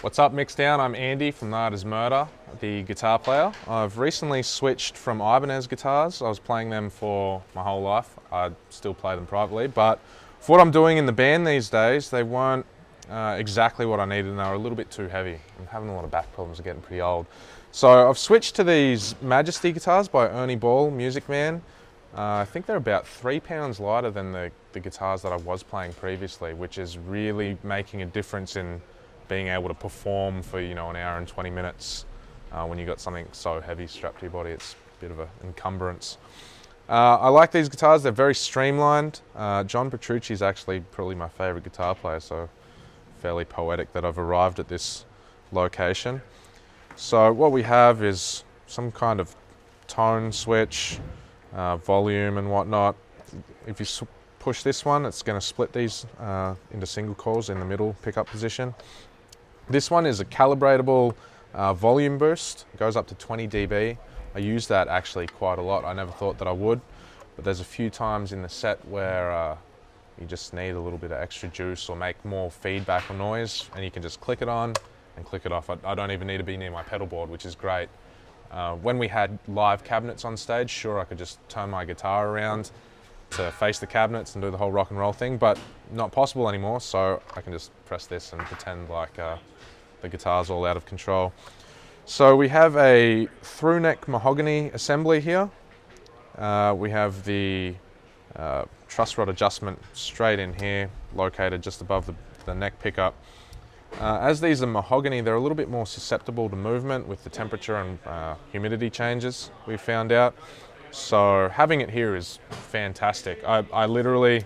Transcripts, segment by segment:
What's up, Mixdown? I'm Andy from Art is Murder, the guitar player. I've recently switched from Ibanez guitars. I was playing them for my whole life. I still play them privately, but for what I'm doing in the band these days, they weren't exactly what I needed, and they were a little bit too heavy. I'm having a lot of back problems, I'm getting pretty old. So I've switched to these Majesty Guitars by Ernie, Music Man. I think they're about 3 pounds lighter than the guitars that I was playing previously, which is really making a difference in being able to perform for, an hour and 20 minutes when you've got something so heavy strapped to your body. It's a bit of an encumbrance. I like these guitars. They're very streamlined. John Petrucci is actually probably my favorite guitar player, so fairly poetic that I've arrived at this location. So what we have is some kind of tone switch, volume and whatnot. If you push this one, it's going to split these into single coils in the middle pickup position. This one is a calibratable volume boost. It goes up to 20 dB. I use that actually quite a lot. I never thought that I would, but there's a few times in the set where you just need a little bit of extra juice or make more feedback or noise, and you can just click it on and click it off. I don't even need to be near my pedal board, which is great. When we had live cabinets on stage, sure, I could just turn my guitar around to face the cabinets and do the whole rock and roll thing, but not possible anymore, so I can just press this and pretend like the guitar's all out of control. So we have a through neck mahogany assembly here. We have the truss rod adjustment straight in here, located just above the neck pickup. As these are mahogany, they're a little bit more susceptible to movement with the temperature and humidity changes, we found out. So having it here is fantastic. I literally,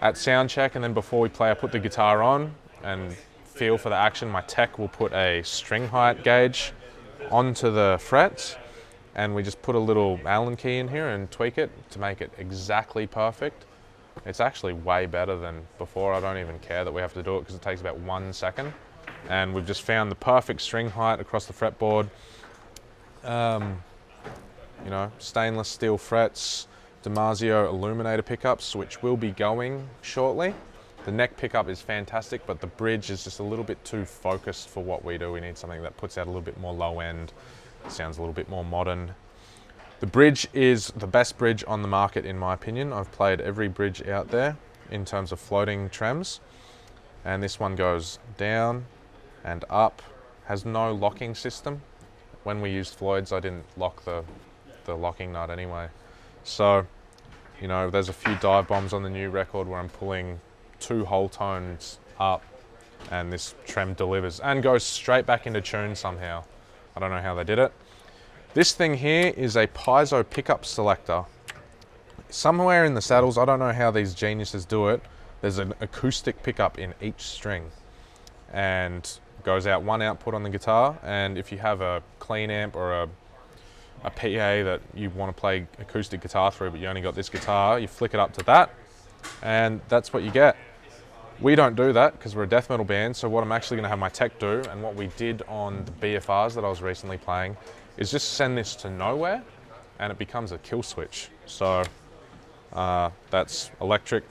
at sound check and then before we play, I put the guitar on and feel for the action. My tech will put a string height gauge onto the frets, and we just put a little Allen key in here and tweak it to make it exactly perfect. It's actually way better than before. I don't even care that we have to do it because it takes about 1 second. And we've just found the perfect string height across the fretboard. Stainless steel frets, Damasio illuminator pickups, which will be going shortly. The neck pickup is fantastic, but the bridge is just a little bit too focused for what we do. We need something that puts out a little bit more low end, sounds a little bit more modern. The bridge is the best bridge on the market in my opinion. I've played every bridge out there in terms of floating trems, and this one goes down and up, has no locking system. When we used Floyd's, I didn't lock the locking nut anyway. So, there's a few dive bombs on the new record where I'm pulling 2 whole tones up and this trem delivers and goes straight back into tune somehow. I don't know how they did it. This thing here is a piezo pickup selector. Somewhere in the saddles, I don't know how these geniuses do it, there's an acoustic pickup in each string and goes out one output on the guitar, and if you have a clean amp or a PA that you want to play acoustic guitar through but you only got this guitar, you flick it up to that and that's what you get. We don't do that because we're a death metal band, so what I'm actually going to have my tech do, and what we did on the BFRs that I was recently playing, is just send this to nowhere and it becomes a kill switch. So that's electric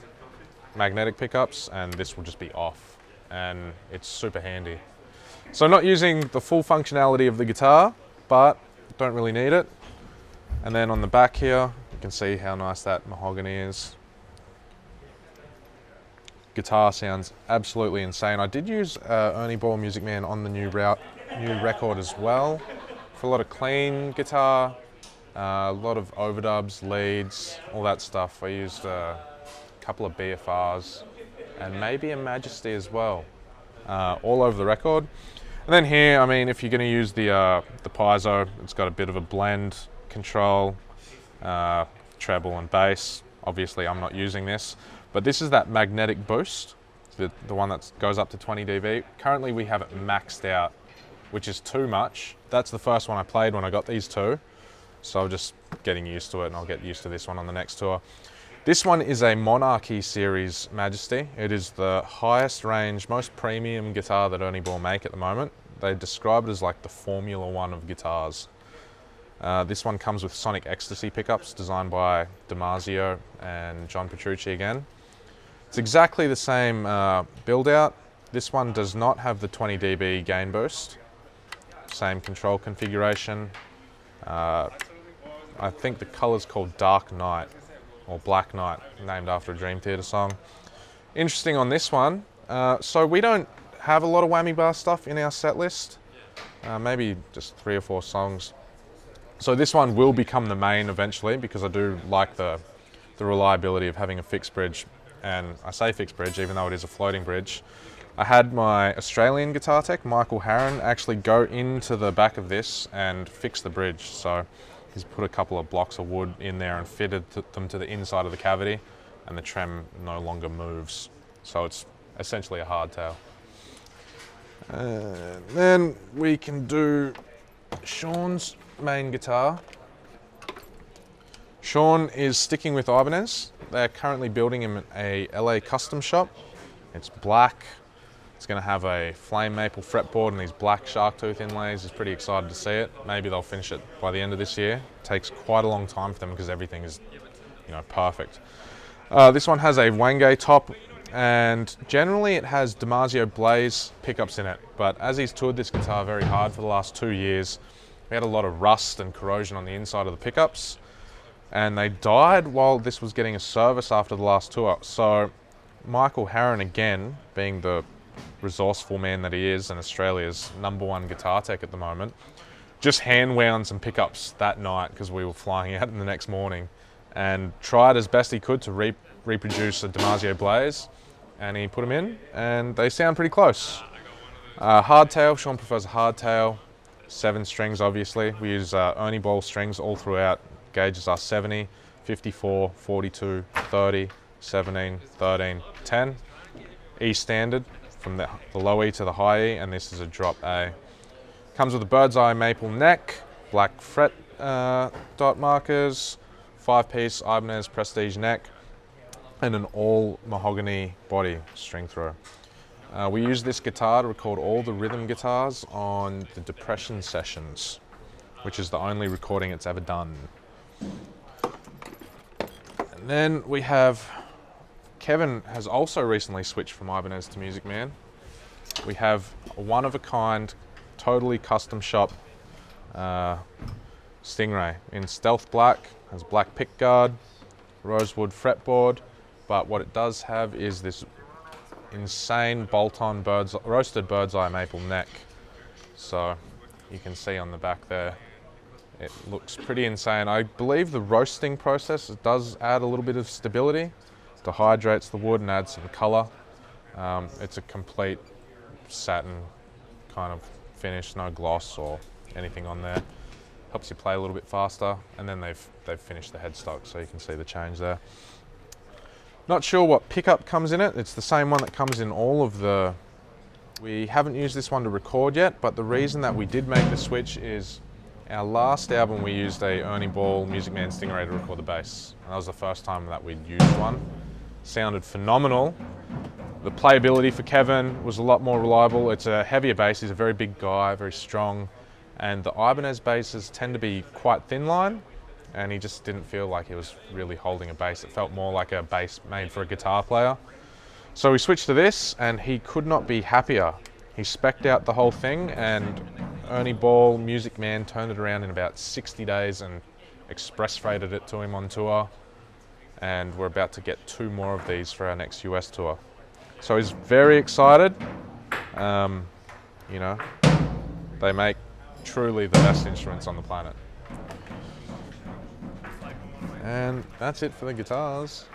magnetic pickups and this will just be off, and it's super handy. So not using the full functionality of the guitar, but don't really need it. And then on the back here, you can see how nice that mahogany is. Guitar sounds absolutely insane. I did use Ernie Music Man on the new record as well for a lot of clean guitar, a lot of overdubs, leads, all that stuff. I used a couple of BFRs and maybe a Majesty as well, all over the record. And then here, if you're going to use the piezo, it's got a bit of a blend control, treble and bass. Obviously, I'm not using this, but this is that magnetic boost, the one that goes up to 20 dB. Currently, we have it maxed out, which is too much. That's the first one I played when I got these two, so I'm just getting used to it, and I'll get used to this one on the next tour. This one is a Monarchy series Majesty. It is the highest range, most premium guitar that Ernie make at the moment. They describe it as like the Formula One of guitars. This one comes with Sonic Ecstasy pickups designed by Damasio and John Petrucci again. It's exactly the same build out. This one does not have the 20 dB gain boost. Same control configuration. I think the color's called Dark Night or Black Night, named after a Dream Theater song. Interesting on this one, so we don't have a lot of whammy bar stuff in our set list, maybe just 3 or 4 songs. So this one will become the main eventually, because I do like the reliability of having a fixed bridge. And I say fixed bridge even though it is a floating bridge. I had my Australian guitar tech, Michael Harron, actually go into the back of this and fix the bridge. So he's put a couple of blocks of wood in there and fitted them to the inside of the cavity, and the trem no longer moves. So it's essentially a hardtail. And then we can do Sean's main guitar. Sean is sticking with Ibanez. They're currently building him a LA custom shop. It's black. It's going to have a flame maple fretboard and these black shark tooth inlays. He's pretty excited to see it. Maybe they'll finish it by the end of this year. It takes quite a long time for them because everything is, perfect. This one has a Wangay top, and generally it has DiMarzio Blaze pickups in it. But as he's toured this guitar very hard for the last 2 years, we had a lot of rust and corrosion on the inside of the pickups, and they died while this was getting a service after the last tour. So Michael Harron, again, being the resourceful man that he is and Australia's #1 guitar tech at the moment, just hand wound some pickups that night because we were flying out in the next morning, and tried as best he could to reproduce a DiMarzio Blaze, and he put them in and they sound pretty close. Hardtail, Sean prefers a hardtail, 7 strings obviously. We use Ernie ball strings all throughout. Gauges are 70, 54, 42, 30, 17, 13, 10. E standard from the low E to the high E, and this is a drop A. Comes with a bird's eye maple neck, black fret dot markers, 5-piece Ibanez Prestige neck, and an all mahogany body string throw. We use this guitar to record all the rhythm guitars on the Depression sessions, which is the only recording it's ever done. And then we have, Kevin has also recently switched from Ibanez to Music Man. We have a one-of-a-kind, totally custom shop Stingray in stealth black, has black pick guard, rosewood fretboard, but what it does have is this insane bolt-on roasted bird's eye maple neck. So you can see on the back there, it looks pretty insane. I believe the roasting process does add a little bit of stability, dehydrates the wood and adds some color. It's a complete satin kind of finish, no gloss or anything on there. Helps you play a little bit faster, and then they've finished the headstock, so you can see the change there. Not sure what pickup comes in it. It's the same one that comes in all of the... We haven't used this one to record yet, but the reason that we did make the switch is our last album we used a Ernie Ball Music Man Stingray to record the bass. And that was the first time that we'd used one. Sounded phenomenal. The playability for Kevin was a lot more reliable. It's a heavier bass. He's a very big guy, very strong. And the Ibanez basses tend to be quite thin line, and he just didn't feel like he was really holding a bass. It felt more like a bass made for a guitar player. So we switched to this, and he could not be happier. He spec'd out the whole thing, and Ernie Ball, Music Man, turned it around in about 60 days and express freighted it to him on tour. And we're about to get 2 more of these for our next US tour. So he's very excited. They make truly the best instruments on the planet. And that's it for the guitars.